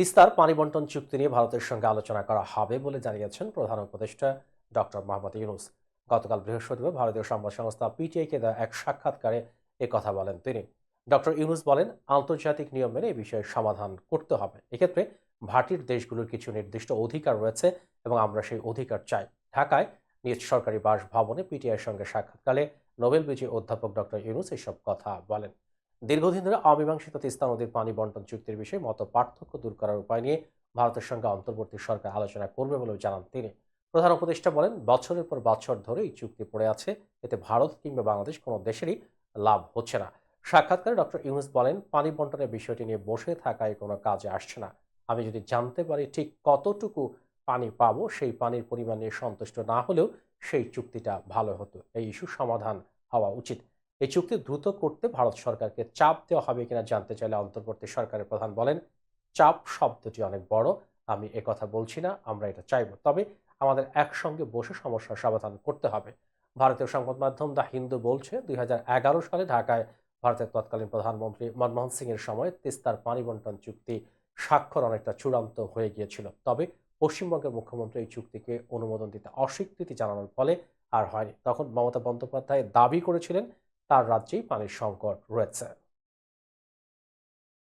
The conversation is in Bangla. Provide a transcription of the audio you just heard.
তিস্তার পানি বন্টন চুক্তি নিয়ে ভারতের সঙ্গে আলোচনা করা হবে বলে জানিয়েছেন প্রধান উপদেষ্টা ডক্টর মোহাম্মদ ইউনূস। গতকাল বৃহস্পতিবার ভারতীয় সংবাদ সংস্থা পিটিআইকে দেওয়া এক সাক্ষাৎকারে কথা বলেন তিনি। ডক্টর ইউনূস বলেন, আন্তর্জাতিক নিয়ম মেনে এই বিষয়ে সমাধান করতে হবে। এক্ষেত্রে ভাটির দেশগুলোর কিছু নির্দিষ্ট অধিকার রয়েছে এবং আমরা সেই অধিকার চাই। ঢাকায় নিজ সরকারি বাসভবনে পিটিআইয়ের সঙ্গে সাক্ষাৎকালে নোবেল বিজয়ী অধ্যাপক ডক্টর ইউনূস এসব কথা বলেন। দীর্ঘদিন ধরে অমীমাংসিত তিস্তা নদীর পানি বন্টন চুক্তির বিষয়ে মত পার্থক্য দূর করার উপায় নিয়ে ভারতের সঙ্গে অন্তর্বর্তী সরকার আলোচনা করবে বলেও জানান তিনি। প্রধান উপদেষ্টা বলেন, বছরের পর বছর ধরে এই চুক্তি পড়ে আছে, এতে ভারত কিংবা বাংলাদেশ কোনো দেশেরই লাভ হচ্ছে না। সাক্ষাৎকারে ডক্টর ইউনূস বলেন, পানি বন্টনের বিষয়টি নিয়ে বসে থাকায় কোনো কাজে আসছে না। আমি যদি জানতে পারি ঠিক কতটুকু পানি পাবো, সেই পানির পরিমাণ নিয়ে সন্তুষ্ট না হলেও সেই চুক্তিটা ভালো হতো। এই ইস্যু সমাধান হওয়া উচিত। এই চুক্তি দ্রুত করতে ভারত সরকারকে চাপ দেওয়া হবে কিনা জানতে চাইলে অন্তর্বর্তী সরকারের প্রধান বলেন, চাপ শব্দটি অনেক বড়, আমি একথা বলছি না, আমরা এটা চাইব, তবে আমাদের একসঙ্গে বসে সমস্যার সমাধান করতে হবে। ভারতীয় সংবাদ মাধ্যম দ্য হিন্দু বলছে, ২০১১ সালে ঢাকায় ভারতের তৎকালীন প্রধানমন্ত্রী মনমোহন সিং এর সময় তিস্তার পানি বন্টন চুক্তি স্বাক্ষর অনেকটা চূড়ান্ত হয়ে গিয়েছিল। তবে পশ্চিমবঙ্গের মুখ্যমন্ত্রী এই চুক্তিকে অনুমোদন দিতে অস্বীকৃতি জানানোর ফলে আর হয়নি। তখন মমতা বন্দ্যোপাধ্যায় দাবি করেছিলেন তার রাজ্যেই পানির সংকট রয়েছে।